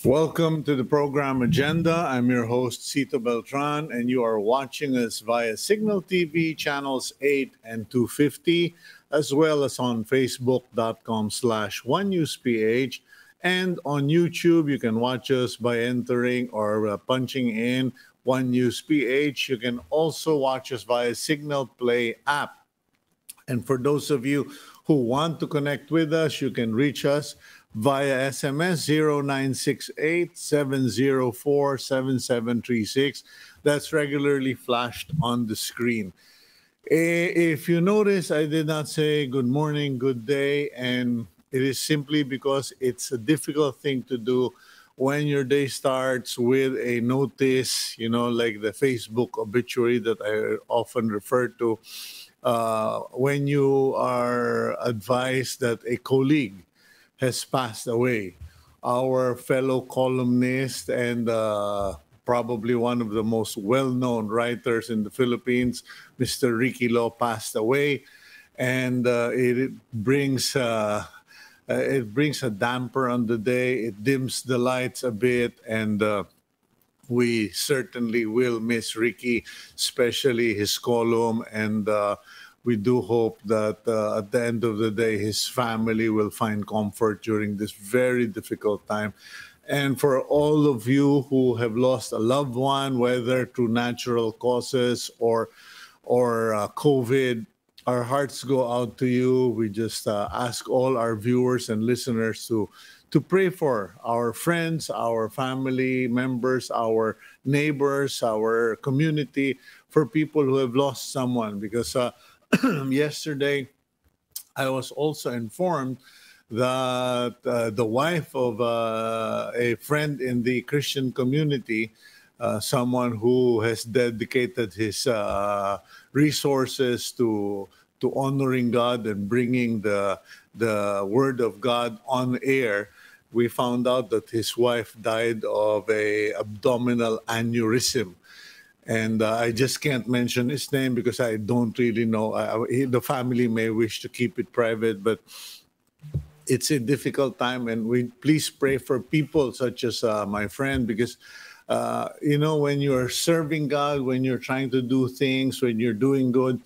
Welcome to the program agenda. I'm your host, Cito Beltran, and you are watching us via Signal TV channels 8 and 250, as well as on facebook.com/onenewsph. And on YouTube, you can watch us by entering or punching in One News PH. You can also watch us via Signal Play app. And for those of you who want to connect with us, you can reach us via SMS 0968-704-7736. That's regularly flashed on the screen. If you notice, I did not say good morning, good day, and it is simply because it's a difficult thing to do when your day starts with a notice, like the Facebook obituary that I often refer to, when you are advised that a colleague has passed away. Our fellow columnist and probably one of the most well-known writers in the Philippines, Mr. Ricky Lo, passed away, and it brings a damper on the day. It dims the lights a bit, and we certainly will miss Ricky, especially his column, and we do hope that at the end of the day, his family will find comfort during this very difficult time. And for all of you who have lost a loved one, whether through natural causes or COVID, our hearts go out to you. We just ask all our viewers and listeners to pray for our friends, our family members, our neighbors, our community, for people who have lost someone, because yesterday, I was also informed that the wife of a friend in the Christian community, someone who has dedicated his resources to honoring God and bringing the word of God on air, we found out that his wife died of a abdominal aneurysm. And I just can't mention his name because I don't really know. The family may wish to keep it private, but it's a difficult time. And we please pray for people such as my friend, because, when you're serving God, when you're trying to do things, when you're doing good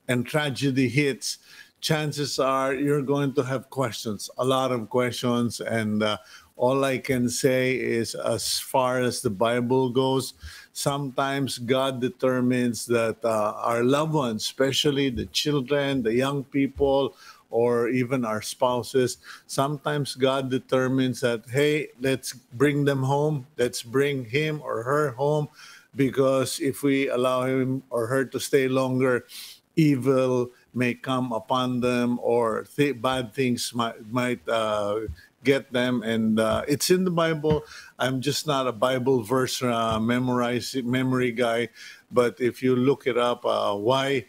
and tragedy hits, chances are you're going to have questions, a lot of questions. And all I can say is, as far as the Bible goes, sometimes God determines that our loved ones, especially the children, the young people, or even our spouses, sometimes God determines that, hey, let's bring them home. Let's bring him or her home, because if we allow him or her to stay longer, evil may come upon them, or bad things might get them. And it's in the Bible. I'm just not a Bible verse memory guy, but if you look it up, why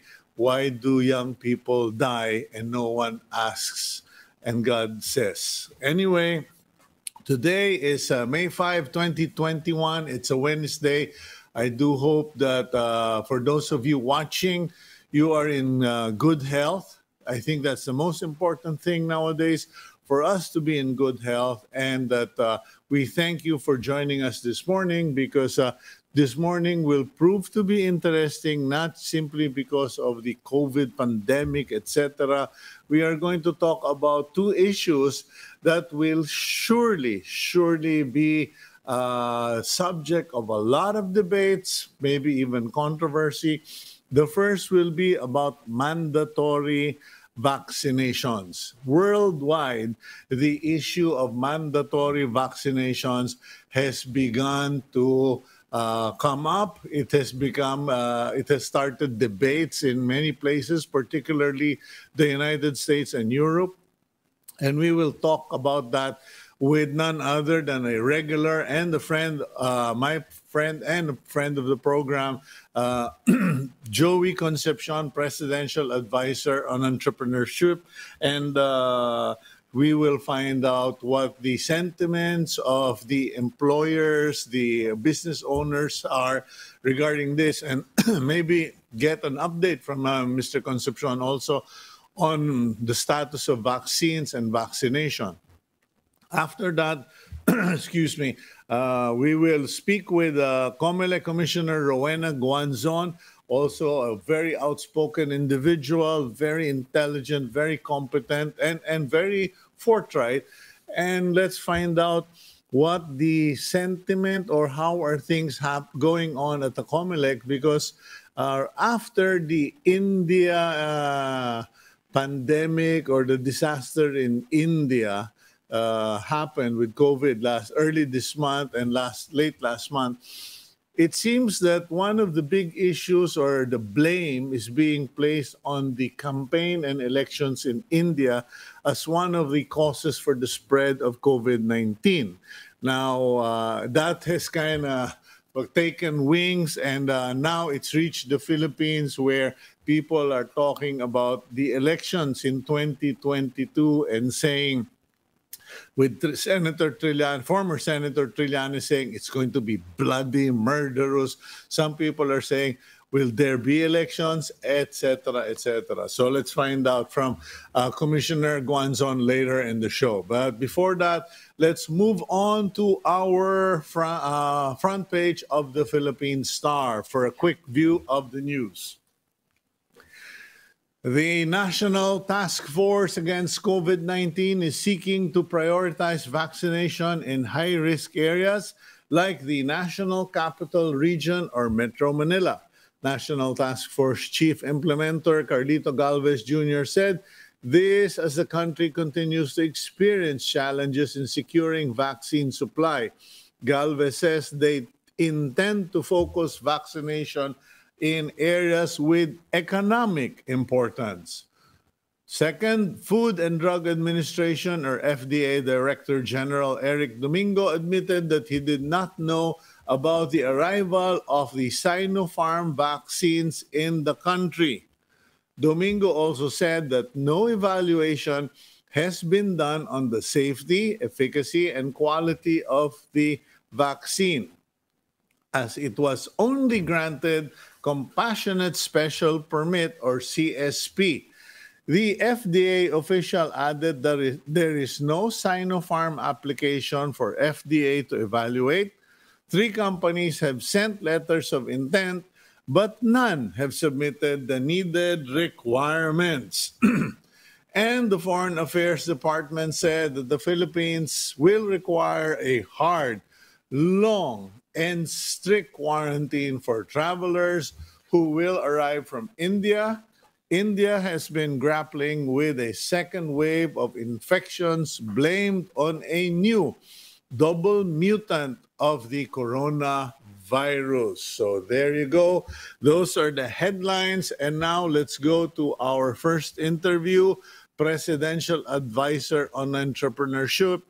do young people die and no one asks? And God says. Anyway, today is May 5, 2021. It's a Wednesday. I do hope that for those of you watching, you are in good health. I think that's the most important thing nowadays, for us to be in good health. And that we thank you for joining us this morning, because this morning will prove to be interesting, not simply because of the COVID pandemic, etc. We are going to talk about two issues that will surely be subject of a lot of debates, maybe even controversy. The first will be about mandatory vaccinations. Worldwide, the issue of mandatory vaccinations has begun to come up. It has started debates in many places, particularly the United States and Europe. And we will talk about that with none other than a regular and a friend, my friend and a friend of the program, Joey Concepcion, Presidential Advisor on Entrepreneurship. And we will find out what the sentiments of the employers, the business owners are regarding this, and maybe get an update from Mr. Concepcion also on the status of vaccines and vaccination. After that, excuse me, we will speak with COMELEC Commissioner Rowena Guanzon, also a very outspoken individual, very intelligent, very competent, and very forthright. And let's find out what the sentiment or how are things going on at the COMELEC, because after the India pandemic or the disaster in India happened with COVID early this month and late last month, it seems that one of the big issues or the blame is being placed on the campaign and elections in India as one of the causes for the spread of COVID-19. Now, that has kind of taken wings, and now it's reached the Philippines, where people are talking about the elections in 2022 and saying, with former Senator Trillanes saying it's going to be bloody, murderous. Some people are saying, will there be elections, etc., etc. So let's find out from Commissioner Guanzon later in the show. But before that, let's move on to our front page of the Philippine Star for a quick view of the news. The National Task Force Against COVID-19 is seeking to prioritize vaccination in high-risk areas like the National Capital Region or Metro Manila. National Task Force Chief Implementer Carlito Galvez Jr. said this as the country continues to experience challenges in securing vaccine supply. Galvez says they intend to focus vaccination in areas with economic importance. Second, Food and Drug Administration or FDA Director General Eric Domingo admitted that he did not know about the arrival of the Sinopharm vaccines in the country. Domingo also said that no evaluation has been done on the safety, efficacy, and quality of the vaccine, as it was only granted Compassionate Special Permit or CSP. The FDA official added that there is no Sinopharm application for FDA to evaluate. 3 companies have sent letters of intent, but none have submitted the needed requirements. And the Foreign Affairs Department said that the Philippines will require a hard, long, and strict quarantine for travelers who will arrive from India. India has been grappling with a second wave of infections blamed on a new double mutant of the coronavirus. So there you go. Those are the headlines. And now let's go to our first interview. Presidential Advisor on Entrepreneurship,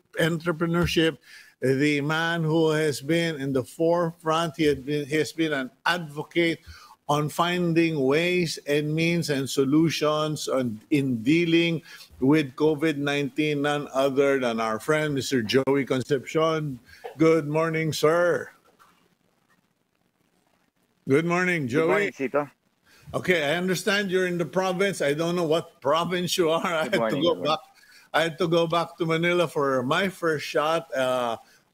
the man who has been in the forefront. He has been an advocate on finding ways and means and solutions in dealing with COVID-19, none other than our friend, Mr. Joey Concepcion. Good morning, sir. Good morning, Joey. Good morning, Cito. Okay, I understand you're in the province. I don't know what province you are. I had to go back to Manila for my first shot.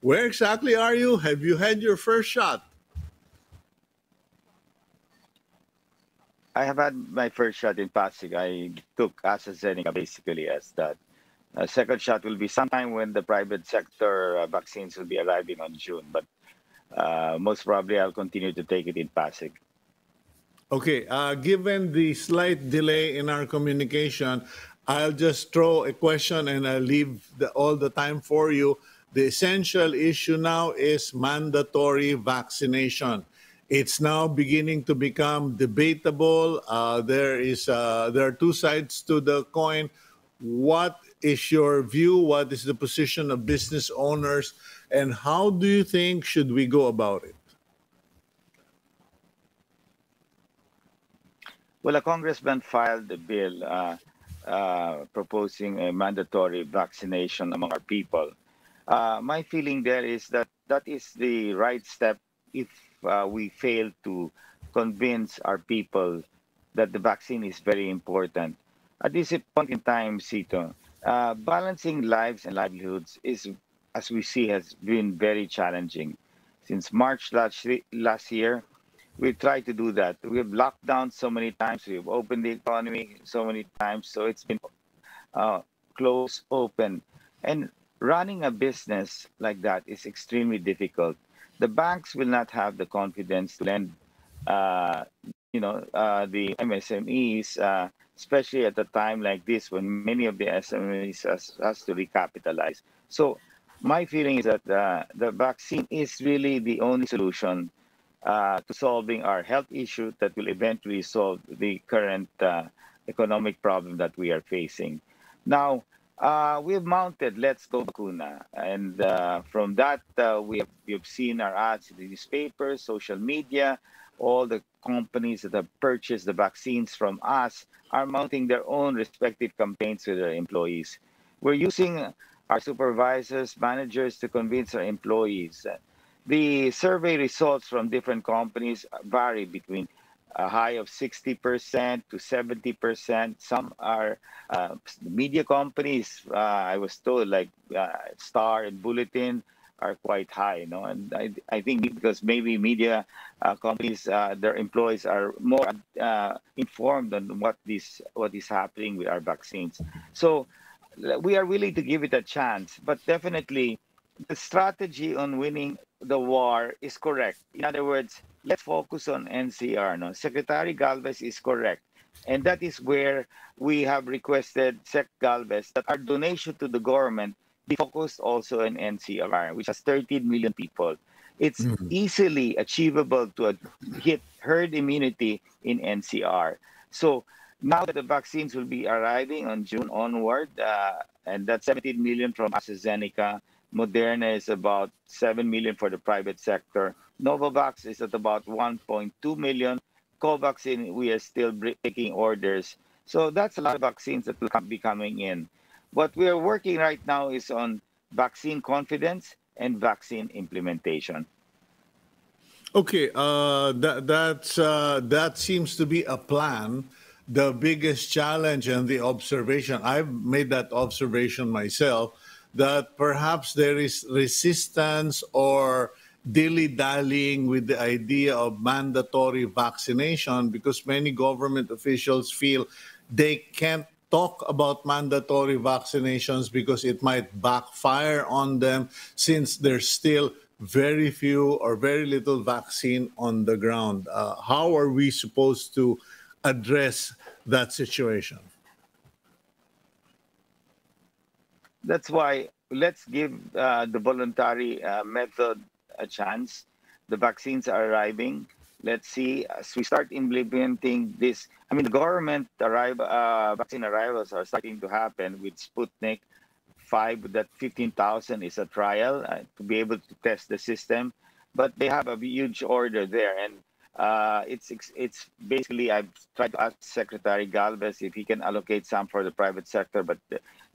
Where exactly are you? Have you had your first shot? I have had my first shot in Pasig. I took AstraZeneca basically as that. Second shot will be sometime when the private sector vaccines will be arriving on June. But most probably I'll continue to take it in Pasig. Okay, given the slight delay in our communication, I'll just throw a question and I'll leave all the time for you. The essential issue now is mandatory vaccination. It's now beginning to become debatable. There are 2 sides to the coin. What is your view? What is the position of business owners? And how do you think should we go about it? Well, a congressman filed a bill proposing a mandatory vaccination among our people. My feeling there is that that is the right step if we fail to convince our people that the vaccine is very important. At this point in time, Cito, balancing lives and livelihoods is as we see, has been very challenging. Since March last year, we've tried to do that. We've locked down so many times. We've opened the economy so many times. So it's been close, open. And running a business like that is extremely difficult. The banks will not have the confidence to lend, uh, the MSMEs, especially at a time like this when many of the SMEs has to recapitalize. So my feeling is that the vaccine is really the only solution to solving our health issue that will eventually solve the current economic problem that we are facing. Now, we've mounted Let's Go Vacuna. And from that, we've seen our ads in the newspapers, social media. All the companies that have purchased the vaccines from us are mounting their own respective campaigns with their employees. We're using our supervisors, managers to convince our employees. The survey results from different companies vary between a high of 60% to 70%. Some are media companies. I was told like Star and Bulletin are quite high, and I think because maybe media companies, their employees are more informed on what is happening with our vaccines. So we are willing to give it a chance, but definitely the strategy on winning the war is correct. In other words, let's focus on NCR. No, Secretary Galvez is correct, and that is where we have requested Sec Galvez that our donation to the government be focused also on NCR, which has 13 million people. It's Mhm. easily achievable to hit herd immunity in NCR. So now that the vaccines will be arriving on June onward, and that's 17 million from AstraZeneca. Moderna is about 7 million for the private sector. Novavax is at about 1.2 million. Covaxin, we are still taking orders. So that's a lot of vaccines that will be coming in. What we are working right now is on vaccine confidence and vaccine implementation. Okay, that seems to be a plan. The biggest challenge and the observation, I've made that observation myself, that perhaps there is resistance or dilly-dallying with the idea of mandatory vaccination because many government officials feel they can't talk about mandatory vaccinations because it might backfire on them since there's still very few or very little vaccine on the ground. How are we supposed to address that situation? That's why let's give the voluntary method a chance. The vaccines are arriving. Let's see as we start implementing this. I mean, the government vaccine arrivals are starting to happen with Sputnik 5. That 15,000 is a trial to be able to test the system, but they have a huge order there, and it's basically I've tried to ask Secretary Galvez if he can allocate some for the private sector, but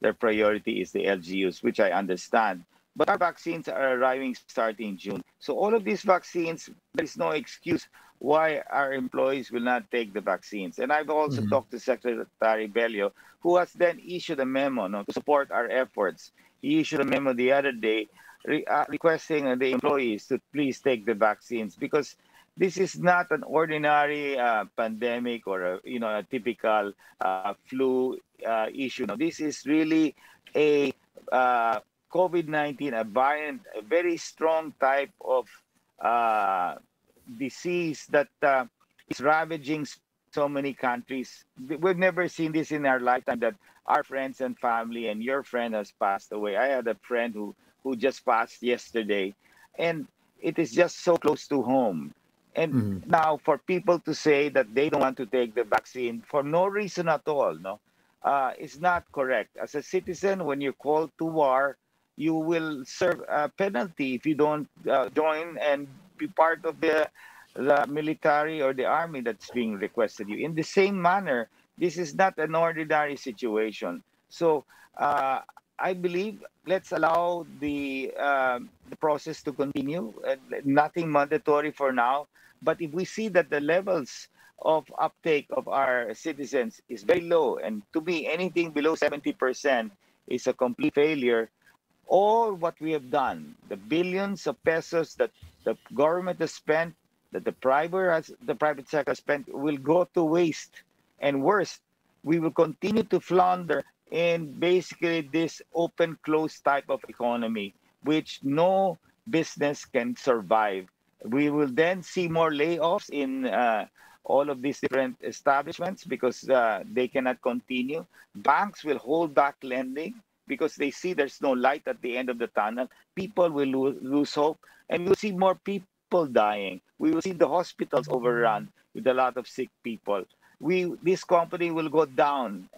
their priority is the LGUs, which I understand. But our vaccines are arriving starting June. So all of these vaccines, there is no excuse why our employees will not take the vaccines. And I've also Mhm. talked to Secretary Bello, who has then issued a memo to support our efforts. He issued a memo the other day requesting the employees to please take the vaccines because this is not an ordinary pandemic or a typical flu issue. No, this is really a COVID-19, a variant, a very strong type of uh, disease that is ravaging so many countries. We've never seen this in our lifetime that our friends and family and your friend has passed away. I had a friend who just passed yesterday, and it is just so close to home. And Mhm. now for people to say that they don't want to take the vaccine for no reason at all, no, is not correct. As a citizen, when you're called to war, you will serve a penalty if you don't join and be part of the military or the army that's being requested you. In the same manner, this is not an ordinary situation. So I believe let's allow the process to continue. Nothing mandatory for now. But if we see that the levels of uptake of our citizens is very low, and to me, anything below 70% is a complete failure, all what we have done, the billions of pesos that the government has spent, that the private sector has spent, will go to waste. And worse, we will continue to flounder in basically this open closed type of economy, which no business can survive. We will then see more layoffs in all of these different establishments because they cannot continue. Banks will hold back lending because they see there's no light at the end of the tunnel. People will lose hope, and we'll see more people dying. We will see the hospitals overrun with a lot of sick people. This company will go down.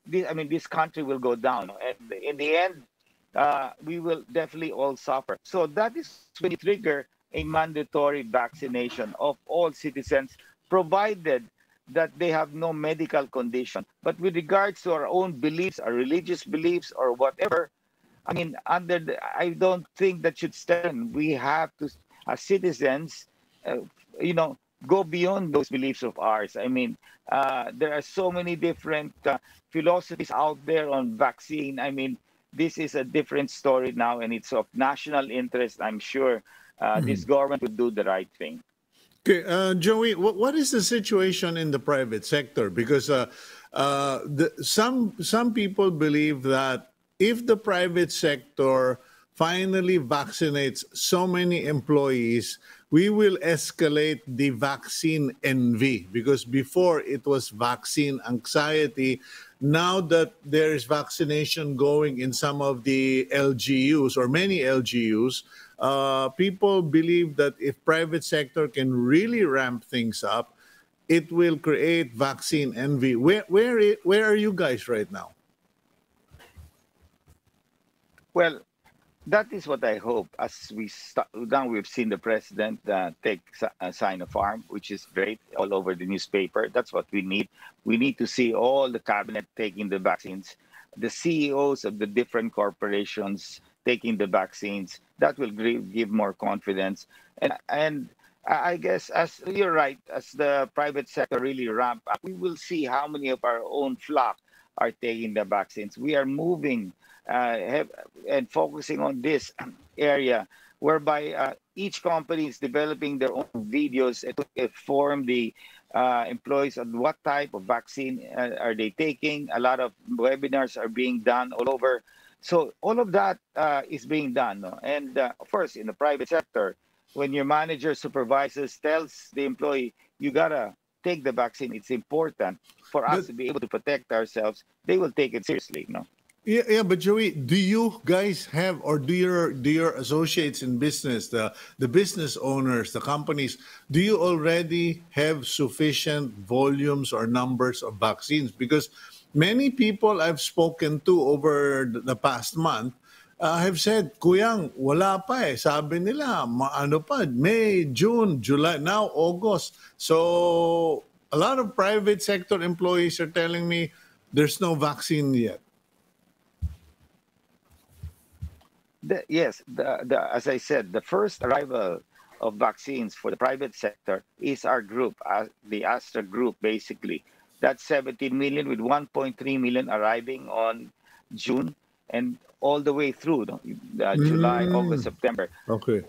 This country will go down, and in the end, we will definitely all suffer. So that is when you trigger a mandatory vaccination of all citizens, provided that they have no medical condition. But with regards to our own beliefs, our religious beliefs, or whatever, I don't think that should stand. We have to, as citizens, uh, go beyond those beliefs of ours. There are so many different philosophies out there on vaccine. This is a different story now, and it's of national interest. I'm sure this government will do the right thing. Okay, Joey, what is the situation in the private sector? Because some people believe that if the private sector finally vaccinates so many employees, we will escalate the vaccine envy. Because before it was vaccine anxiety. Now that there is vaccination going in some of the LGUs or many LGUs, people believe that if private sector can really ramp things up, it will create vaccine envy. Where are you guys right now? Well, that is what I hope. As now we've seen the president take Sinopharm, which is great, all over the newspaper. That's what we need. We need to see all the cabinet taking the vaccines, the CEOs of the different corporations taking the vaccines. That will give more confidence. And I guess, as you're right, as the private sector really ramp up, we will see how many of our own flock are taking the vaccines. We are moving and focusing on this area, whereby each company is developing their own videos to inform the employees on what type of vaccine are they taking. A lot of webinars are being done all over. So all of that is being done. No? And of course, in the private sector, when your manager supervises, tells the employee, you gotta take the vaccine, it's important for us to be able to protect ourselves, they will take it seriously. No? Yeah, but Joey, do you guys have, or do your associates in business, the business owners, the companies, do you already have sufficient volumes or numbers of vaccines? Because many people I've spoken to over the past month have said, Kuyang, wala pa eh. Sabi nila, ano pa, May, June, July, now August. So a lot of private sector employees are telling me there's no vaccine yet. As I said, the first arrival of vaccines for the private sector is our group, the Astra Group, basically. That's 17 million, with 1.3 million arriving on June and all the way through July, August, September. Okay.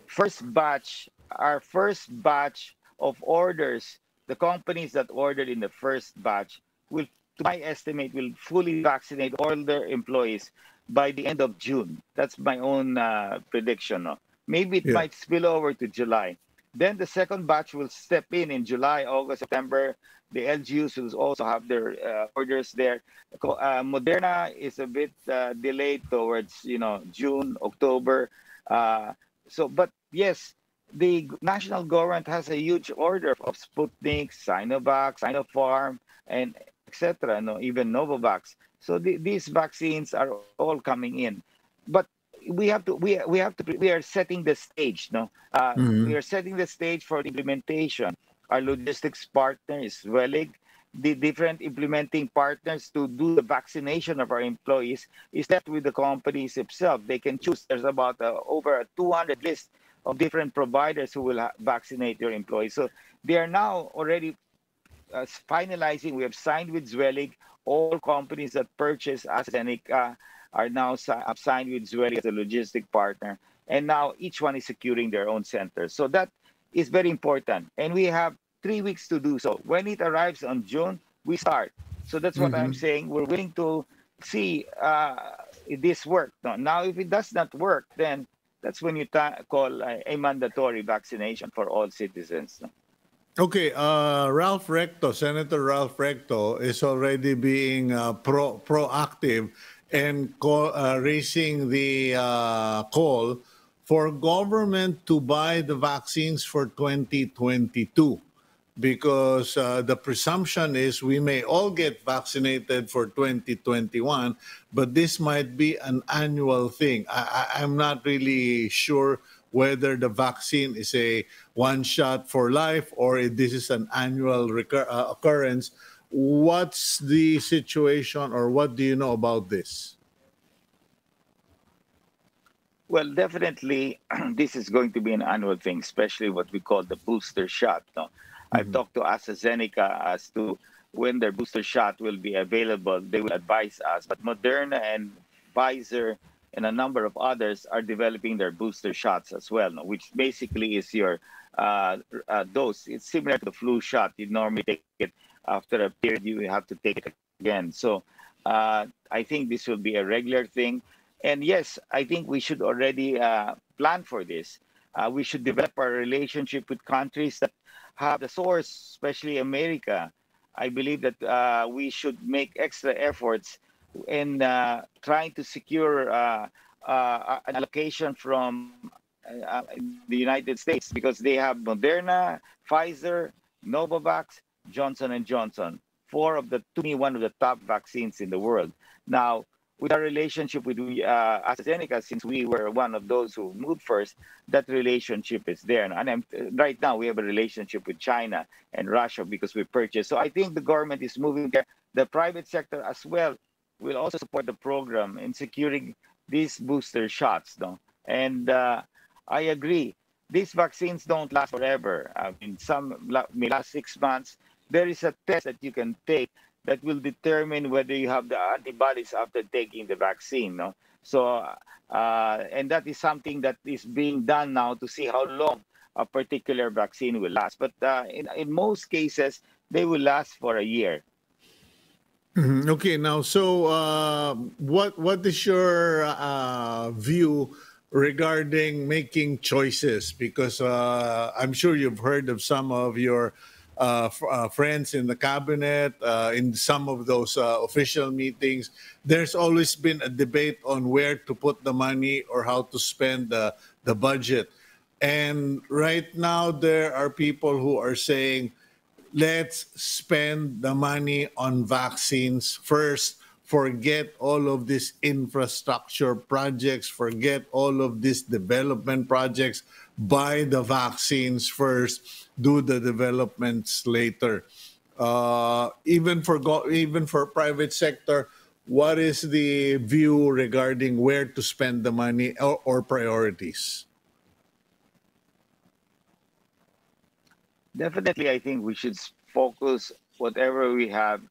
Our first batch of orders, the companies that ordered in the first batch will, to my estimate, will fully vaccinate all their employees by the end of June. That's my own prediction. No? Maybe it might spill over to July. Then the second batch will step in July, August, September. The LGUs will also have their orders there. Moderna is a bit delayed towards June, October. But yes, the national government has a huge order of Sputnik, Sinovac, Sinopharm, and etc. No, even Novavax. So these vaccines are all coming in, but we are setting the stage. No, we are setting the stage for the implementation. Our logistics partner is Wellig. The different implementing partners to do the vaccination of our employees is left with the companies themselves. They can choose. There's about over a 200 list of different providers who will vaccinate your employees. So they are now already finalizing. We have signed with Zwellig all companies that purchase AstraZeneca are now signed with Zweli as a logistic partner. And now each one is securing their own centers. So that is very important. And we have 3 weeks to do so. When it arrives on June, we start. So that's what I'm saying. We're willing to see this work. Now, if it does not work, then that's when you call a mandatory vaccination for all citizens. Okay, Senator Ralph Recto is already being proactive and raising the call for government to buy the vaccines for 2022, because the presumption is we may all get vaccinated for 2021, but this might be an annual thing. I'm not really sure whether the vaccine is a one shot for life or if this is an annual occurrence. What's the situation, or what do you know about this? Well, definitely, this is going to be an annual thing, especially what we call the booster shot. I've talked to AstraZeneca as to when their booster shot will be available. They will advise us. But Moderna and Pfizer and a number of others are developing their booster shots as well, which basically is your dose. It's similar to the flu shot. You normally take it after a period. You have to take it again. So I think this will be a regular thing. And yes, I think we should already plan for this. We should develop our relationship with countries that have the source, especially America. I believe that we should make extra efforts in trying to secure an allocation from the United States, because they have Moderna, Pfizer, Novavax, Johnson & Johnson, to me, one of the top vaccines in the world. Now, with our relationship with AstraZeneca, since we were one of those who moved first, that relationship is there. And right now, we have a relationship with China and Russia because we purchased. So I think the government is moving there. The private sector as well will also support the program in securing these booster shots. And I agree, these vaccines don't last forever. I mean, some may last 6 months. There is a test that you can take that will determine whether you have the antibodies after taking the vaccine. So, and that is something that is being done now to see how long a particular vaccine will last. But in most cases, they will last for a year. Okay, now, so what is your view regarding making choices? Because I'm sure you've heard of some of your friends in the cabinet, in some of those official meetings. There's always been a debate on where to put the money or how to spend the budget. And right now, there are people who are saying, let's spend the money on vaccines first. Forget all of these infrastructure projects. Forget all of these development projects. Buy the vaccines first. Do the developments later. Even for private sector, what is the view regarding where to spend the money or priorities? Definitely, I think we should focus whatever we have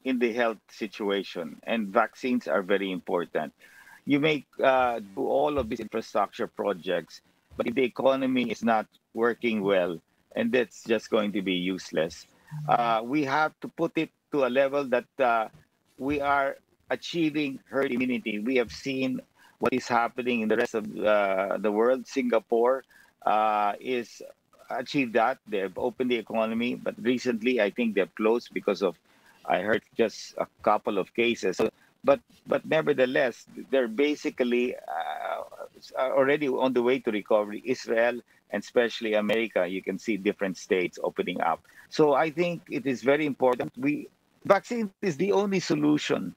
in the health situation, and vaccines are very important. You may do all of these infrastructure projects, but if the economy is not working well, and that's just going to be useless. We have to put it to a level that we are achieving herd immunity. We have seen what is happening in the rest of the world. Singapore is achieved that. They've opened the economy, but recently I think they've closed because of, I heard, just a couple of cases. So, but nevertheless, they're basically already on the way to recovery. Israel and especially America, you can see different states opening up. So I think it is very important. Vaccine is the only solution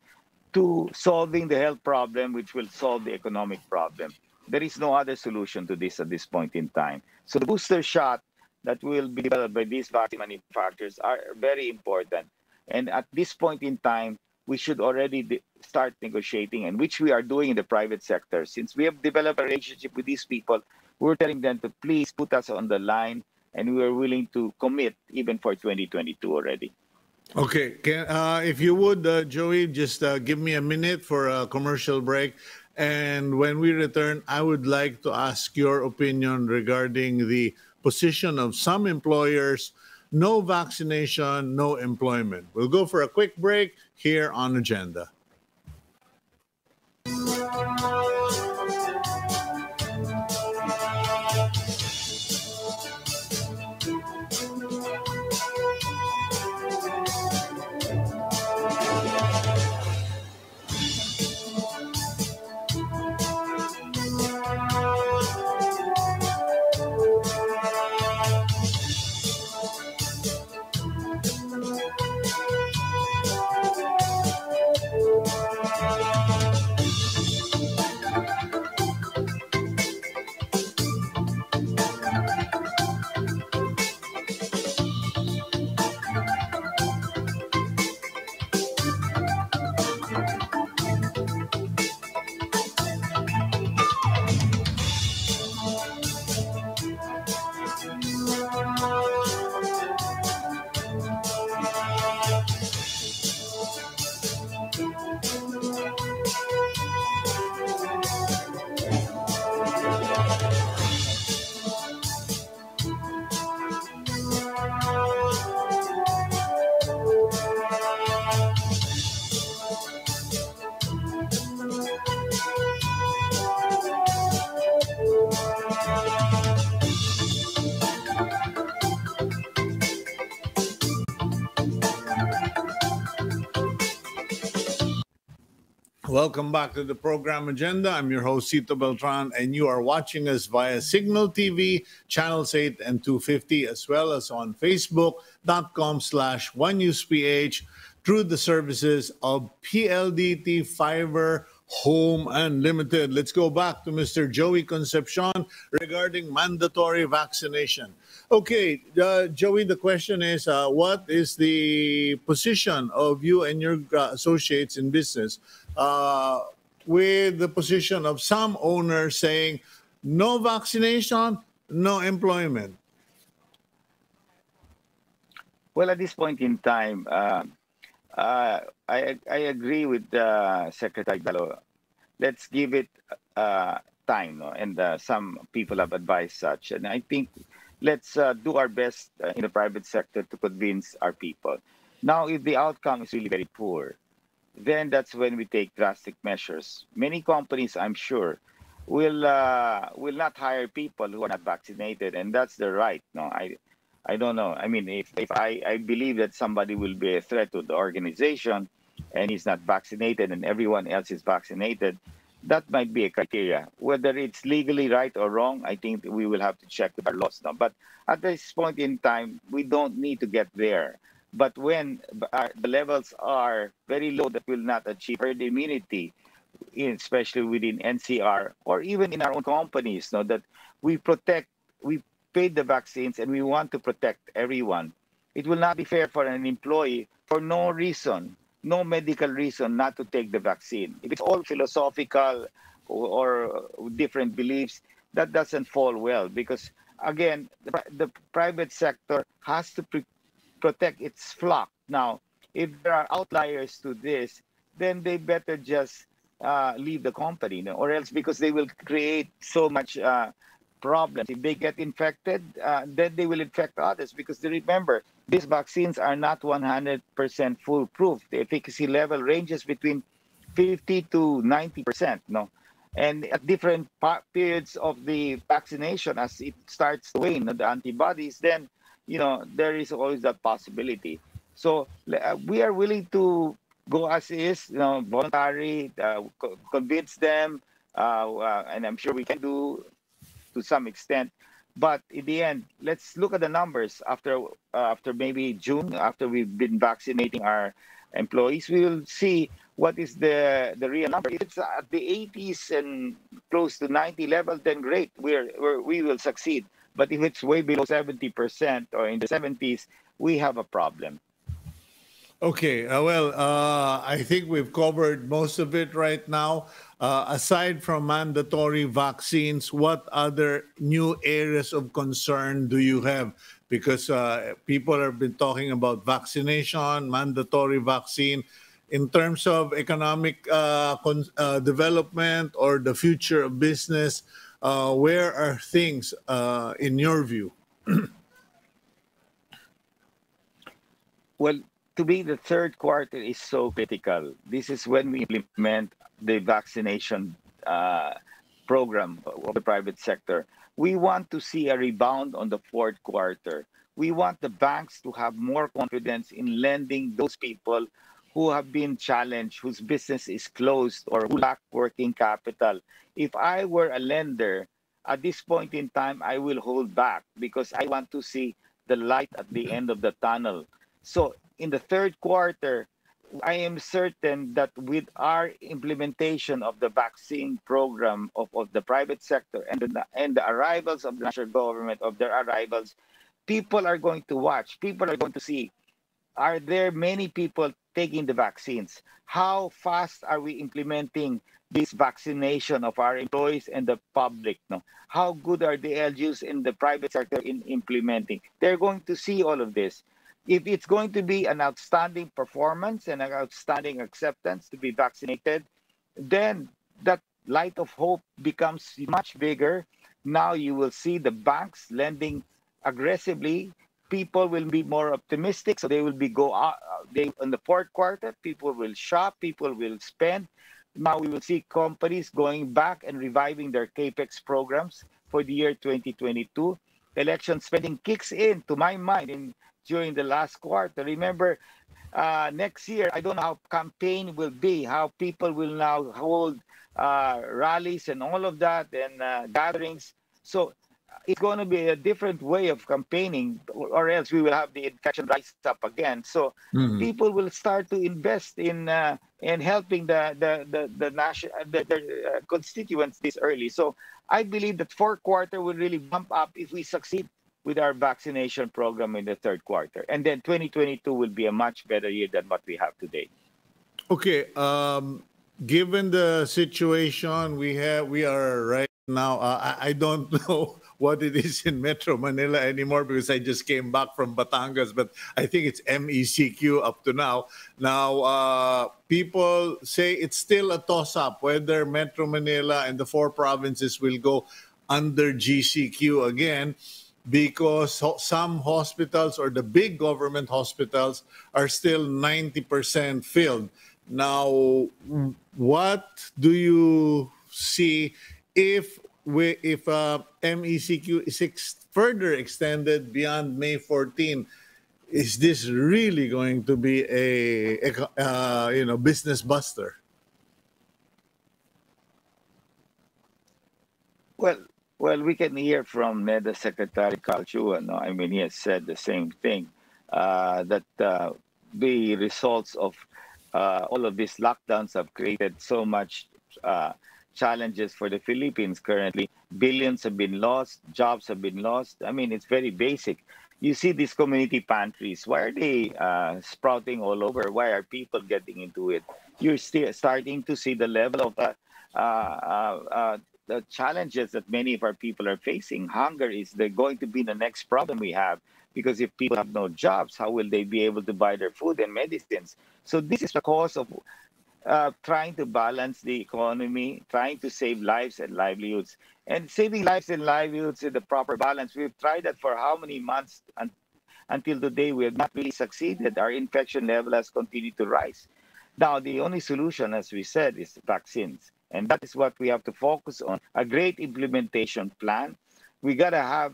to solving the health problem, which will solve the economic problem. There is no other solution to this at this point in time. So the booster shot that will be developed by these vaccine manufacturers are very important. And at this point in time, we should already start negotiating, and which we are doing in the private sector. Since we have developed a relationship with these people, we're telling them to please put us on the line, and we are willing to commit even for 2022 already. Okay, if you would, Joey, just give me a minute for a commercial break. And when we return, I would like to ask your opinion regarding the position of some employers: no vaccination, no employment. We'll go for a quick break here on Agenda. Welcome back to the program Agenda. I'm your host, Cito Beltran, and you are watching us via Signal TV, channels 8 and 250, as well as on Facebook.com/OneNewsPH through the services of PLDT Fiber Home Unlimited. Let's go back to Mr. Joey Concepcion regarding mandatory vaccination. Okay, Joey, the question is, what is the position of you and your associates in business with the position of some owners saying no vaccination, no employment? Well, at this point in time, I agree with Secretary Gallo. Let's give it time, no? And some people have advised such. And I think let's do our best in the private sector to convince our people. Now, if the outcome is really very poor, then that's when we take drastic measures. Many companies, I'm sure, will not hire people who are not vaccinated, and that's their right. No, I don't know. I mean, if I believe that somebody will be a threat to the organization and he's not vaccinated and everyone else is vaccinated, that might be a criteria. Whether it's legally right or wrong, I think we will have to check with our laws now. But at this point in time, we don't need to get there. But when the levels are very low that will not achieve herd immunity, especially within NCR or even in our own companies, no, that we paid the vaccines and we want to protect everyone. It will not be fair for an employee for no reason, no medical reason not to take the vaccine. If it's all philosophical or different beliefs, that doesn't fall well because, again, the private sector has to protect its flock. Now, if there are outliers to this, then they better just leave the company, or else because they will create so much problems. If they get infected, then they will infect others because remember, these vaccines are not 100% foolproof. The efficacy level ranges between 50 to 90%. No, and at different periods of the vaccination, as it starts to wane, the antibodies, then there is always that possibility. So we are willing to go as is, voluntary, convince them, and I'm sure we can do to some extent. But in the end, let's look at the numbers after maybe June, after we've been vaccinating our employees, we will see what is the real number. If it's at the 80s and close to 90 level, then great, we will succeed. But if it's way below 70% or in the 70s, we have a problem. Okay, I think we've covered most of it right now. Aside from mandatory vaccines, what other new areas of concern do you have because people have been talking about vaccination, mandatory vaccine. In terms of economic development or the future of business, where are things in your view? Well, to me, the third quarter is so critical. This is when we implement the vaccination program of the private sector. We want to see a rebound on the fourth quarter. We want the banks to have more confidence in lending those people who have been challenged, whose business is closed, or who lack working capital. If I were a lender, at this point in time, I will hold back because I want to see the light at the end of the tunnel. So in the third quarter, I am certain that with our implementation of the vaccine program of the private sector and the arrivals of the national government, of their arrivals, people are going to watch. People are going to see, are there many people taking the vaccines? How fast are we implementing this vaccination of our employees and the public? No? How good are the LGUs in the private sector in implementing? They're going to see all of this. If it's going to be an outstanding performance and an outstanding acceptance to be vaccinated, then that light of hope becomes much bigger. Now you will see the banks lending aggressively. People will be more optimistic, so they will be go out. In the fourth quarter, people will shop, people will spend. Now we will see companies going back and reviving their capex programs for the year 2022. Election spending kicks in, to my mind, during the last quarter. Remember, next year, I don't know how campaign will be, how people will now hold rallies and all of that and gatherings. So it's going to be a different way of campaigning, or else we will have the infection rise up again. So people will start to invest in helping the national constituents this early. So I believe that fourth quarter will really bump up if we succeed with our vaccination program in the third quarter. And then 2022 will be a much better year than what we have today. Okay, given the situation we are right now, I don't know what it is in Metro Manila anymore because I just came back from Batangas, but I think it's MECQ up to now. Now, people say it's still a toss-up whether Metro Manila and the 4 provinces will go under GCQ again, because some hospitals or the big government hospitals are still 90% filled. Now, what do you see if MECQ is further extended beyond May 14? Is this really going to be a business buster? Well, we can hear from NEDA Secretary Calchua. No? I mean, he has said the same thing, that the results of all of these lockdowns have created so much challenges for the Philippines currently. Billions have been lost, jobs have been lost. I mean, it's very basic. You see these community pantries. Why are they sprouting all over? Why are people getting into it? You're still starting to see the level of the challenges that many of our people are facing. Hunger is going to be the next problem we have, because if people have no jobs, how will they be able to buy their food and medicines? So this is the cause of trying to balance the economy, trying to save lives and livelihoods. And saving lives and livelihoods in the proper balance, we've tried that for how many months until today we have not really succeeded. Our infection level has continued to rise. Now, the only solution, as we said, is vaccines. And that is what we have to focus on, a great implementation plan. We got to have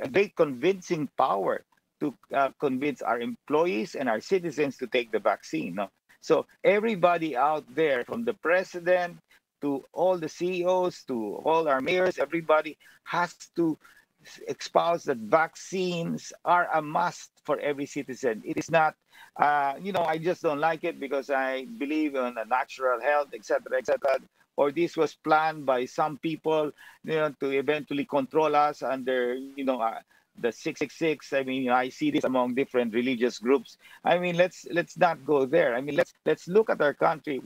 a great convincing power to convince our employees and our citizens to take the vaccine. No? So everybody out there, from the president to all the CEOs to all our mayors, everybody has to espouse that vaccines are a must for every citizen. It is not, I just don't like it because I believe in a natural health, etc., etc., or this was planned by some people, to eventually control us under, the 666. I mean, I see this among different religious groups. I mean, let's not go there. I mean, let's look at our country.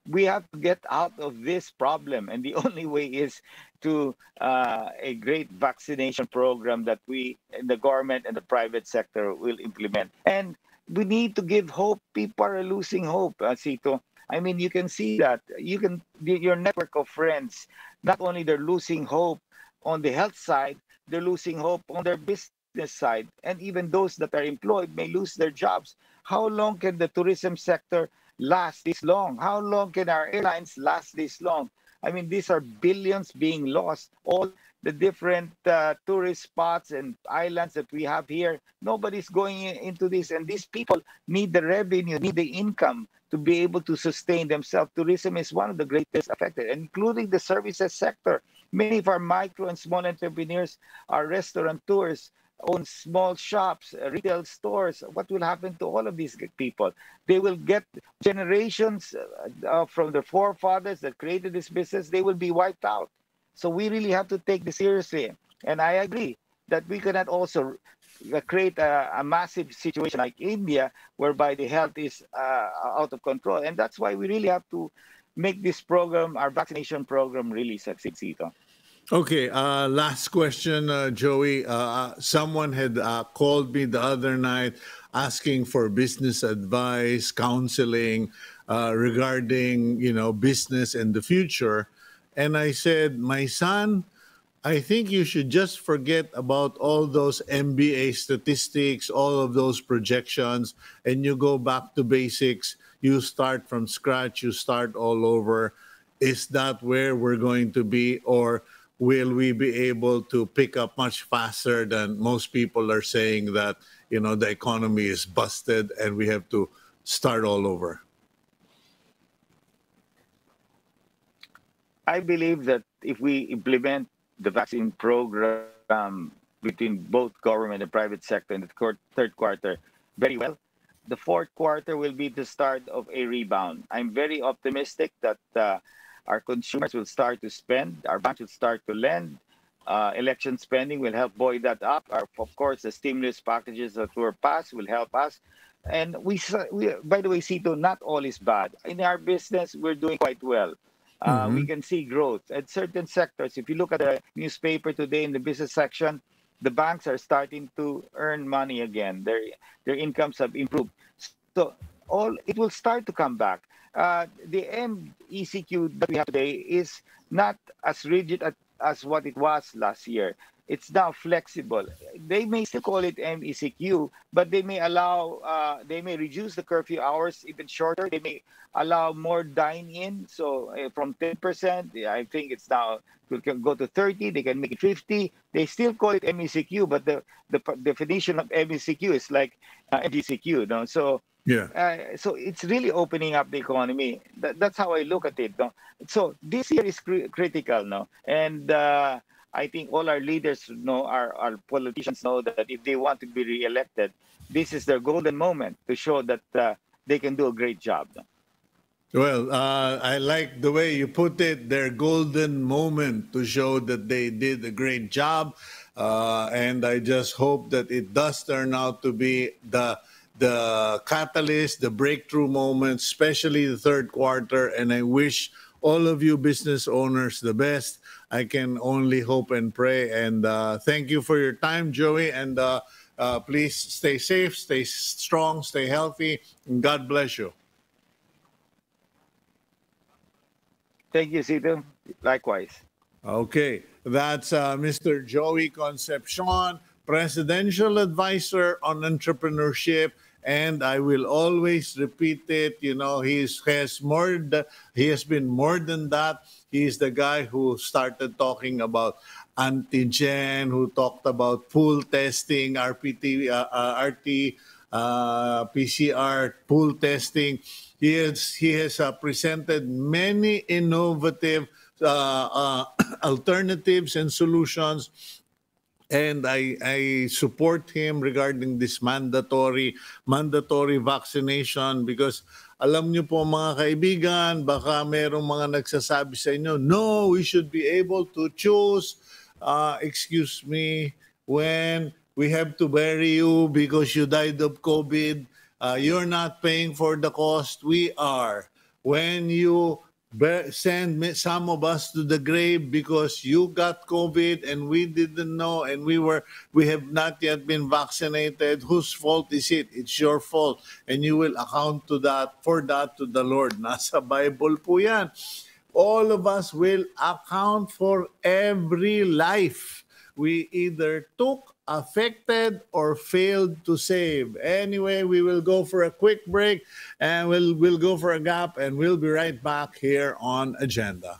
we have to get out of this problem, and the only way is to a great vaccination program that we, the government and the private sector, will implement. And we need to give hope. People are losing hope, Cito. I mean, you can see that. Your network of friends, not only they're losing hope on the health side, they're losing hope on their business side. And even those that are employed may lose their jobs. How long can the tourism sector last this long? How long can our airlines last this long? I mean, these are billions being lost. All the different tourist spots and islands that we have here, nobody's going into this. And these people need the revenue, need the income to be able to sustain themselves. Tourism is one of the greatest affected, including the services sector. Many of our micro and small entrepreneurs are restaurateurs, own small shops, retail stores. What will happen to all of these people? They will get generations from their forefathers that created this business. They will be wiped out. So we really have to take this seriously. And I agree that we cannot also create a massive situation like India, whereby the health is out of control. And that's why we really have to make this program, our vaccination program, really succeed, Cito. Okay, last question, Joey. Someone had called me the other night asking for business advice, counseling regarding, business and the future. And I said, my son, I think you should just forget about all those MBA statistics, all of those projections, and you go back to basics. You start from scratch, you start all over. Is that where we're going to be, or will we be able to pick up much faster than most people are saying that, the economy is busted and we have to start all over? I believe that if we implement the vaccine program between both government and private sector in the third quarter very well, the fourth quarter will be the start of a rebound. I'm very optimistic that our consumers will start to spend, our banks will start to lend, election spending will help buoy that up. Of course, the stimulus packages that were passed will help us. And we by the way, Cito, not all is bad. In our business, we're doing quite well. We can see growth at certain sectors. If you look at the newspaper today in the business section, the banks are starting to earn money again. Their incomes have improved. So it will start to come back. The MECQ that we have today is not as rigid as what it was last year. It's now flexible. They may still call it MECQ, but they may they may reduce the curfew hours even shorter. They may allow more dine-in. So from 10%, I think it's now, it can go to 30, they can make it 50. They still call it MECQ, but the definition of MECQ is like MGCQ. No? So yeah. So it's really opening up the economy. That's how I look at it. No? So this year is critical, no? And I think all our leaders know, our politicians know that if they want to be re-elected, this is their golden moment to show that they can do a great job. No? Well, I like the way you put it, their golden moment to show that they did a great job. And I just hope that it does turn out to be the catalyst, the breakthrough moment, especially the third quarter. And I wish all of you business owners the best. I can only hope and pray. And thank you for your time, Joey. And please stay safe, stay strong, stay healthy, and God bless you. Thank you, Cito. Likewise. Okay, that's Mr. Joey Concepcion, Presidential Advisor on Entrepreneurship. And I will always repeat it. He has been more than that. He's the guy who started talking about antigen, who talked about pool testing, PCR pool testing. He has presented many innovative alternatives and solutions. And I support him regarding this mandatory vaccination, because alam niyo po mga kaibigan, baka merong mga nagsasabi sa inyo, no, we should be able to choose, excuse me, when we have to bury you because you died of COVID, you're not paying for the cost. We are. when you send some of us to the grave because you got COVID and we didn't know and we have not yet been vaccinated, whose fault is it? It's your fault, and you will account to that for that to the Lord. Nasa Bible po yan. All of us will account for every life we either took, affected, or failed to save. Anyway, we will go for a quick break and we'll go for a gap, and we'll be right back here on Agenda.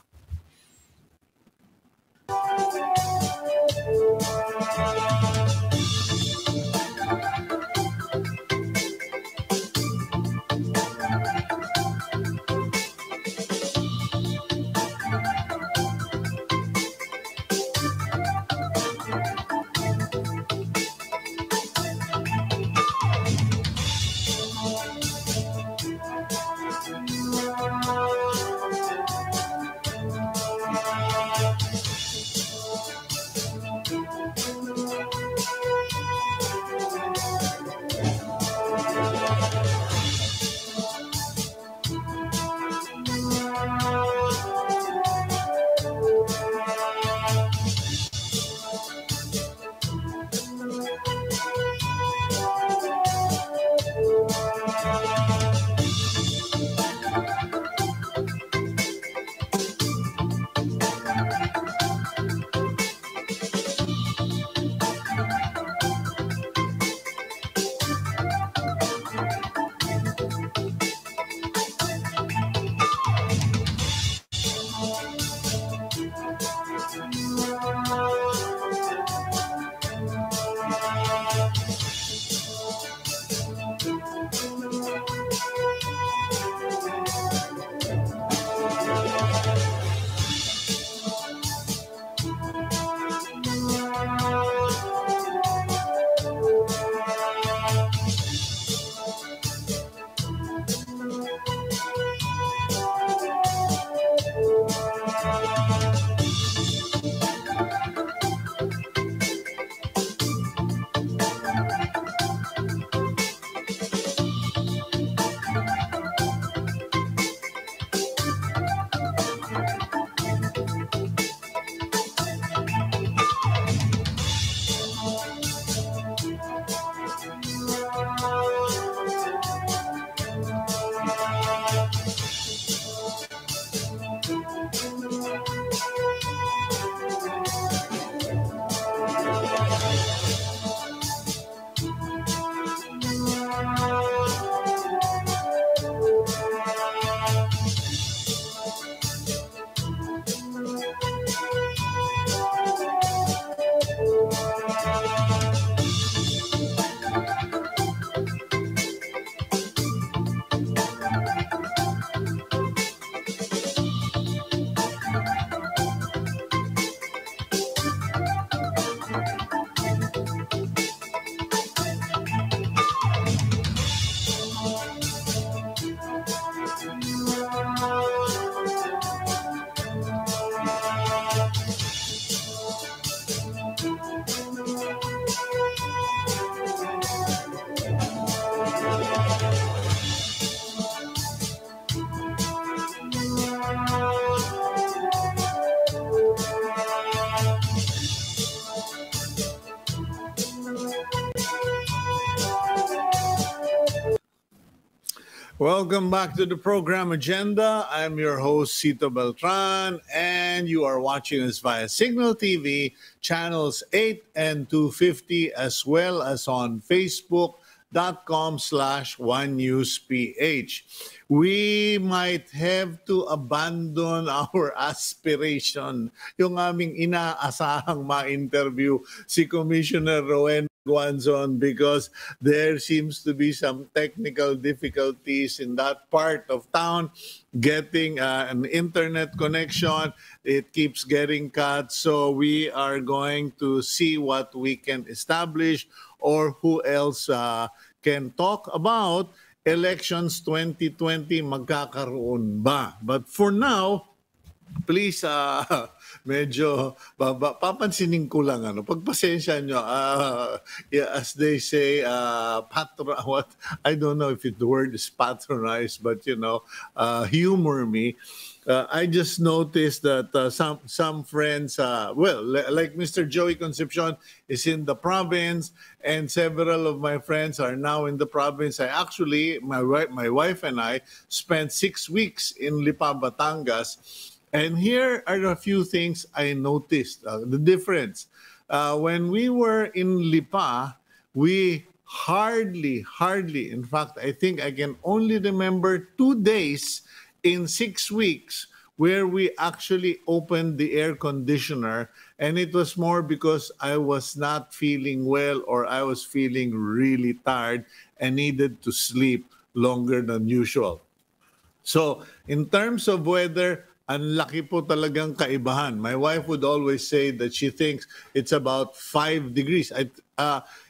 Welcome back to the program Agenda. I'm your host, Cito Beltran, and you are watching us via Signal TV, channels 8 and 250, as well as on Facebook.com/OneNewsPH. We might have to abandon our aspiration. Yung aming inaasahang ma-interview si Commissioner Rowena Guanzon, because there seems to be some technical difficulties in that part of town getting an internet connection. It keeps getting cut, so we are going to see what we can establish or who else can talk about elections 2020, magkakaroon ba. But for now, please, medyo papansinin ko lang, pagpasensya nyo, yeah, as they say, what, I don't know if the word is patronize, but humor me. I just noticed that some friends, like Mr. Joey Concepcion is in the province, and several of my friends are now in the province. My wife and I spent 6 weeks in Lipa, Batangas. And here are a few things I noticed, the difference. When we were in Lipa, we hardly, in fact, I think I can only remember 2 days in 6 weeks where we actually opened the air conditioner. And it was more because I was not feeling well, or I was feeling really tired and needed to sleep longer than usual. So, in terms of weather, ang laki po talagang kaibahan. My wife would always say that she thinks it's about 5 degrees.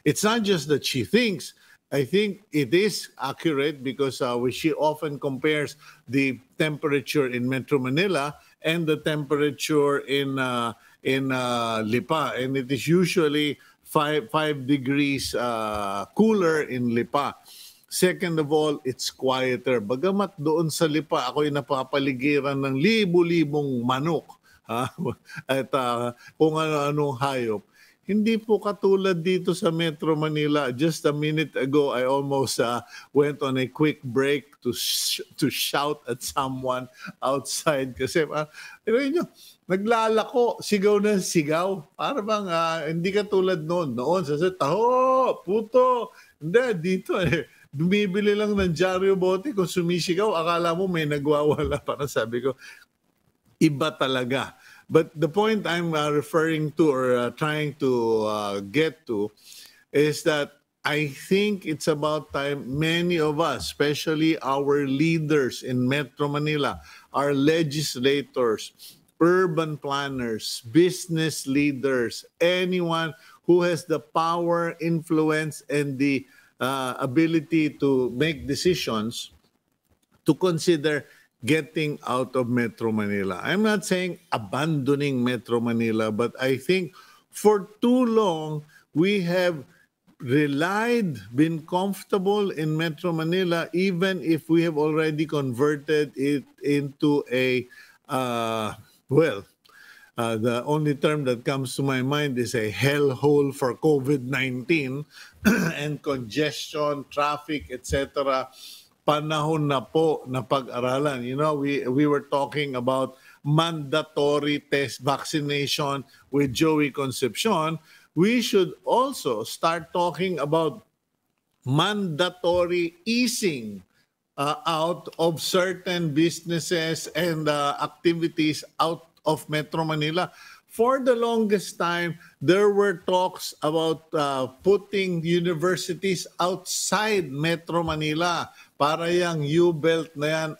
It's not just that she thinks. I think it is accurate because she often compares the temperature in Metro Manila and the temperature in Lipa. And it is usually 5 degrees cooler in Lipa. Second of all, it's quieter. Bagamat doon sa Lipa, ako'y napapaligiran ng libo-libong manok. At kung ano-anong hayop. Hindi po katulad dito sa Metro Manila. Just a minute ago, I almost went on a quick break to shout at someone outside. Kasi, naglalako, sigaw na sigaw. Para bang hindi katulad noon. Noon, taho, puto. Hindi, dito bumibili lang ng dyaryo bote, kung sumisigaw, akala mo may nagwawala. Parang sabi ko, iba talaga. But the point I'm referring to, or trying to get to, is that I think it's about time many of us, especially our leaders in Metro Manila, our legislators, urban planners, business leaders, anyone who has the power, influence, and the ability to make decisions, to consider getting out of Metro Manila. I'm not saying abandoning Metro Manila, but I think for too long we have been comfortable in Metro Manila, even if we have already converted it into a, the only term that comes to my mind is a hellhole for COVID-19 and congestion, traffic, etc. Panahon na po na pag-aralan. We were talking about mandatory test vaccination with Joey Concepcion. We should also start talking about mandatory easing out of certain businesses and activities out of Metro Manila. For the longest time, there were talks about putting universities outside Metro Manila para yung U-Belt na yan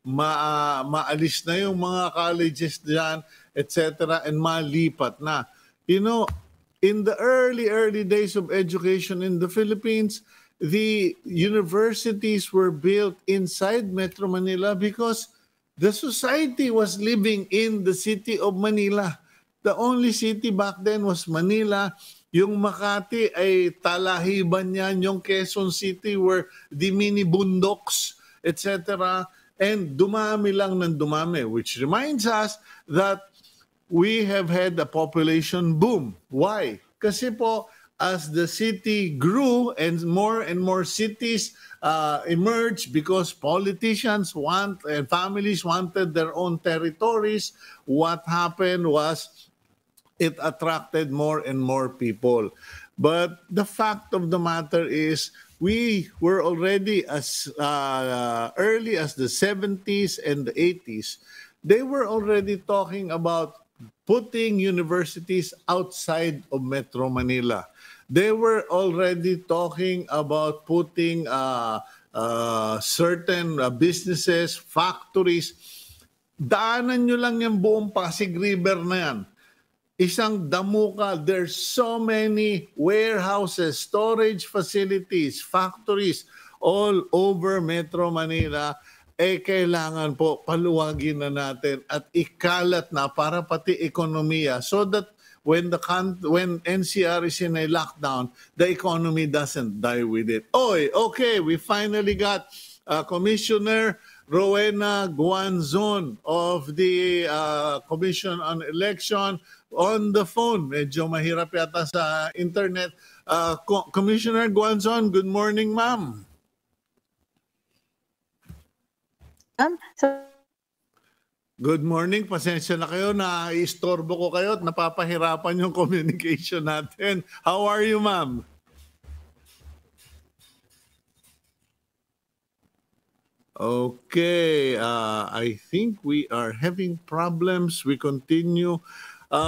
maalis na yung mga colleges dyan, etc., and malipat na. In the early days of education in the Philippines, the universities were built inside Metro Manila because the society was living in the city of Manila. The only city back then was Manila. Yung Makati ay talahiban yan. Yung Quezon City were the mini bundoks, etc. And dumami lang ng dumami, which reminds us that we have had a population boom. Why? Kasi po, as the city grew and more cities emerged because politicians and families wanted their own territories, what happened was it attracted more and more people. But the fact of the matter is we were already as early as the 70s and the 80s, they were already talking about putting universities outside of Metro Manila. They were already talking about putting certain businesses, factories. Daanan nyo lang yung buong Pasig River na yan. Isang damuka. There's so many warehouses, storage facilities, factories all over Metro Manila. kailangan po paluwagin na natin at ikalat na para pati ekonomiya so that when NCR is in a lockdown, the economy doesn't die with it. Okay, we finally got Commissioner Rowena Guanzon of the Commission on Election on the phone. Medyo mahirap yata sa internet. Commissioner Guanzon, good morning, ma'am. Good morning. Pasensya na kayo na istorbo ko kayo at napapahirapan yung communication natin. How are you, ma'am? Okay. I think we are having problems. We continue. Okay,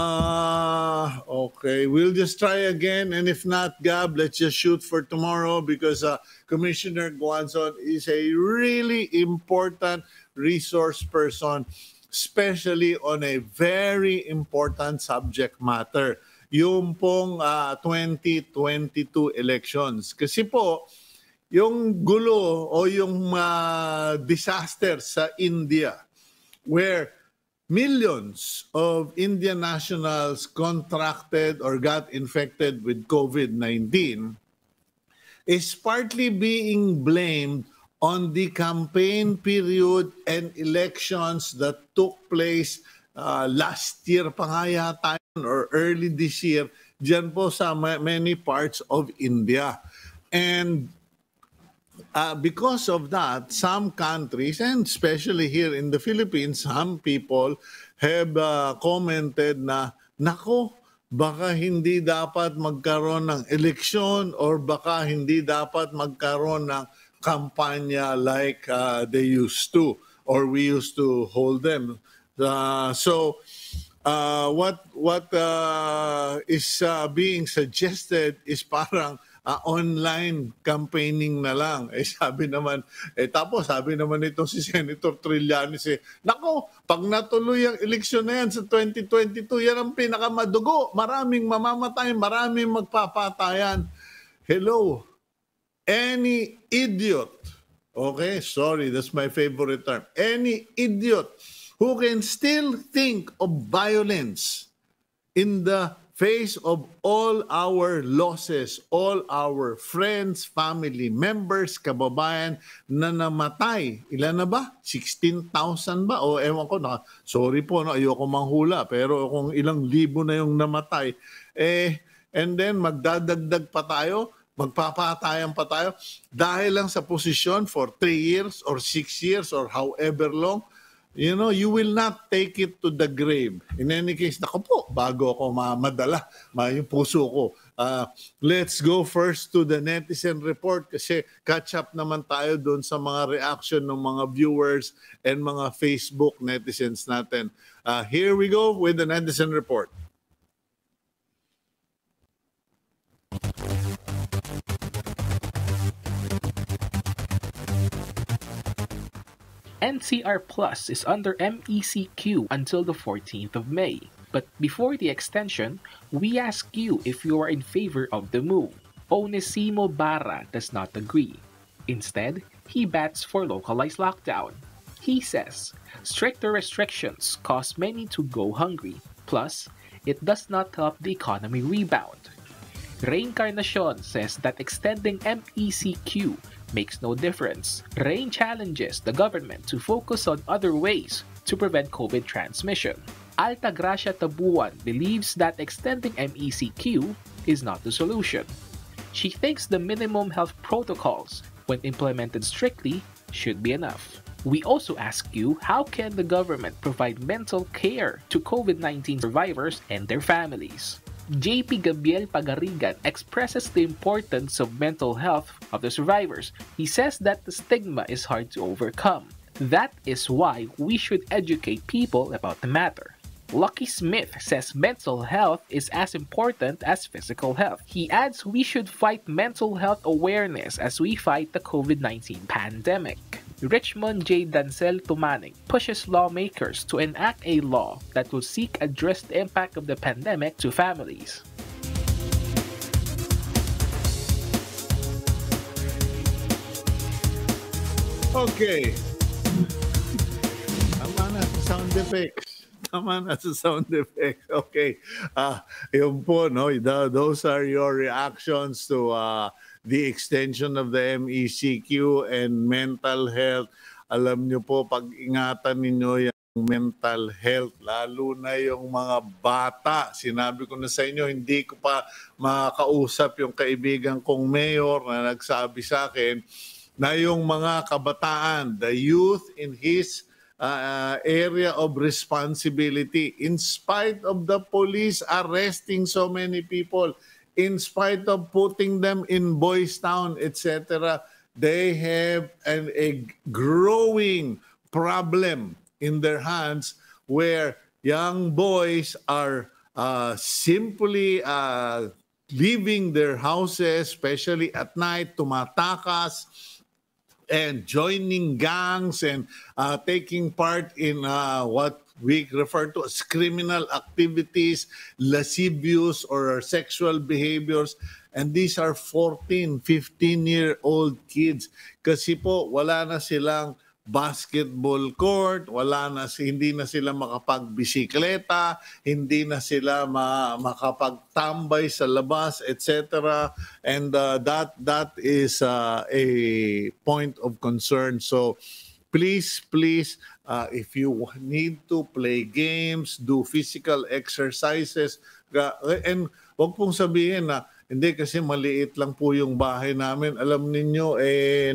we'll just try again, and if not, Gab, let's just shoot for tomorrow because Commissioner Guanzon is a really important resource person, especially on a very important subject matter, yung pong 2022 elections. Kasi po, yung gulo o yung disaster sa India where millions of Indian nationals contracted or got infected with COVID-19 is partly being blamed on the campaign period and elections that took place last year pa nga yata or early this year dyan po sa many parts of India. And because of that, some countries, and especially here in the Philippines, some people have commented na, nako, baka hindi dapat magkaroon ng eleksyon or baka hindi dapat magkaroon ng kampanya like they used to or we used to hold them. What is being suggested is parang online campaigning na lang. Sabi naman nito si Senator Trillanes, nako, pag natuloy ang eleksyon na yan sa 2022, yan ang pinakamadugo. Maraming mamamatay, maraming magpapatayan. Hello, any idiot, okay, sorry, that's my favorite term, any idiot who can still think of violence in the face of all our losses, all our friends, family members, kababayan na namatay. Ilan na ba? 16,000 ba? O ewan ko na. Sorry po, no, ayoko manghula. Pero kung ilang libo na yung namatay, and then magdadagdag pa tayo, magpapatayan pa tayo dahil lang sa posisyon for 3 years or 6 years or however long. You know, you will not take it to the grave. In any case, naku po, bago ako madala, yung puso ko. Let's go first to the netizen report kasi catch up naman tayo doon sa mga reaction ng mga viewers and mga Facebook netizens natin. Here we go with the netizen report. NCR Plus is under MECQ until the 14th of May. But before the extension, we ask you if you are in favor of the move. Onesimo Barra does not agree. Instead, he bats for localized lockdown. He says, stricter restrictions cause many to go hungry. Plus, it does not help the economy rebound. Reincarnacion says that extending MECQ makes no difference. Rain challenges the government to focus on other ways to prevent COVID transmission. Alta Gracia Tabuan believes that extending MECQ is not the solution. She thinks the minimum health protocols, when implemented strictly, should be enough. We also ask you, how can the government provide mental care to COVID-19 survivors and their families? JP Gabriel Pagarigan expresses the importance of mental health of the survivors. He says that the stigma is hard to overcome. That is why we should educate people about the matter. Lucky Smith says mental health is as important as physical health. He adds we should fight mental health awareness as we fight the COVID-19 pandemic. Richmond J. Dancel Tumaning pushes lawmakers to enact a law that will seek address the impact of the pandemic to families. Okay. sound effects. Tama na sa sound effects. Okay. Yun po, no? Those are your reactions to the extension of the MECQ and mental health. Alam nyo po, pag-ingatan ninyo yung mental health, lalo na yung mga bata. Sinabi ko na sa inyo, hindi ko pa makausap yung kaibigan kong mayor na nagsabi sa akin na yung mga kabataan, the youth in his area of responsibility, in spite of the police arresting so many people, in spite of putting them in Boys Town, etc., they have a growing problem in their hands where young boys are simply leaving their houses, especially at night, tumatakas, and joining gangs and taking part in what we refer to as criminal activities, lascivious or sexual behaviors. And these are 14, 15-year-old kids. Kasi po, wala na silang basketball court, hindi na sila makapagbisikleta, hindi na sila makapagtambay sa labas, etc. And that is a point of concern. So please, if you need to play games, do physical exercises, and wag pong sabihin na hindi kasi maliit lang po yung bahay namin. Alam ninyo,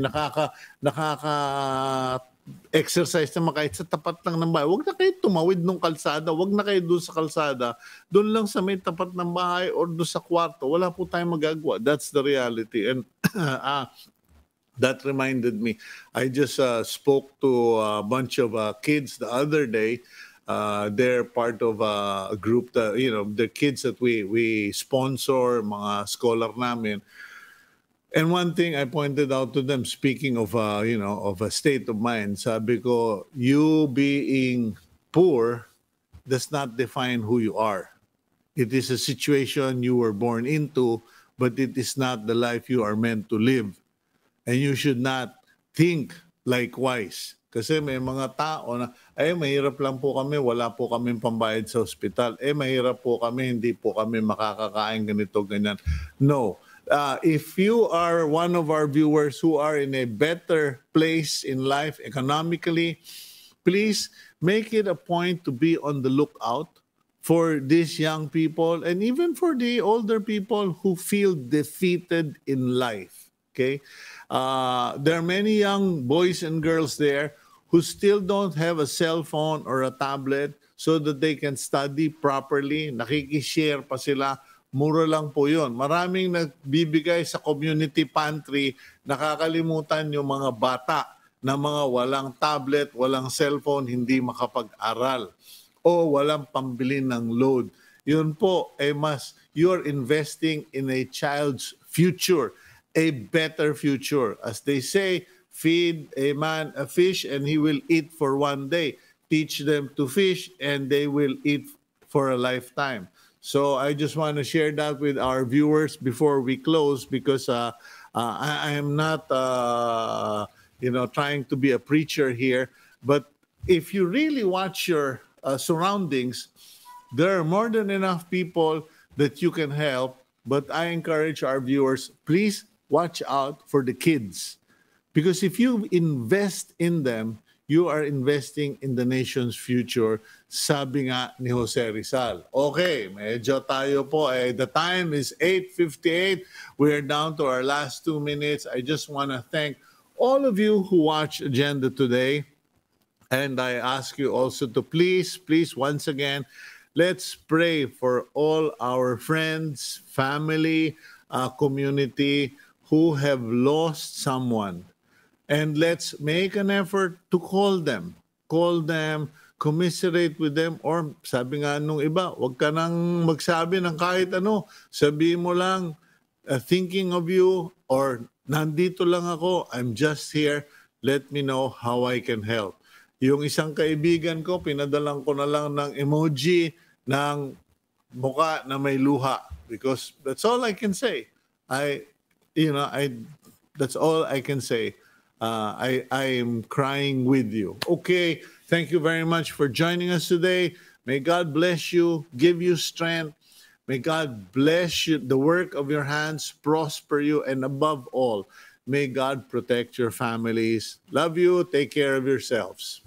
nakaka-exercise naman kahit sa tapat lang ng bahay. Huwag na kayo tumawid ng kalsada. Huwag na kayo doon sa kalsada. Doon lang sa may tapat ng bahay or doon sa kwarto. Wala po tayong magagawa. That's the reality. And that reminded me. I just spoke to a bunch of kids the other day. They're part of a group that, the kids that we sponsor, mga scholar namin. And one thing I pointed out to them, speaking of, of a state of mind, sabi ko, you being poor does not define who you are. It is a situation you were born into, but it is not the life you are meant to live. And you should not think likewise. Kasi may mga tao na, mahirap lang po kami, wala po kami pambayad sa ospital. Mahirap po kami, hindi po kami makakakain ganito, ganyan. No. If you are one of our viewers who are in a better place in life economically, please make it a point to be on the lookout for these young people and even for the older people who feel defeated in life. Okay? There are many young boys and girls there who still don't have a cell phone or a tablet so that they can study properly. Nakikishare pa sila. Mura lang po yun. Maraming nagbibigay sa community pantry, nakakalimutan yung mga bata na mga walang tablet, walang cellphone, hindi makapag-aral o walang pambili ng load. Yun po, you're investing in a child's future, a better future. As they say, feed a man a fish and he will eat for one day. Teach them to fish and they will eat for a lifetime. So I just want to share that with our viewers before we close because I am not, trying to be a preacher here. But if you really watch your surroundings, there are more than enough people that you can help. But I encourage our viewers, please watch out for the kids. Because if you invest in them, you are investing in the nation's future, sabi nga ni Jose Rizal. Okay, medyo tayo po. The time is 8:58. We're down to our last 2 minutes. I just want to thank all of you who watched Agenda today. And I ask you also to please, once again, let's pray for all our friends, family, community who have lost someone. And let's make an effort to call them, commiserate with them, or sabi nga nung iba, wag ka nang magsabi ng kahit ano. Sabi mo lang, thinking of you, or nandito lang ako, I'm just here, let me know how I can help. Yung isang kaibigan ko, pinadalang ko na lang ng emoji ng mukha na may luha because that's all I can say. That's all I can say. I am crying with you. Okay, thank you very much for joining us today. May God bless you, give you strength. May God bless you, the work of your hands, prosper you, and above all, may God protect your families. Love you. Take care of yourselves.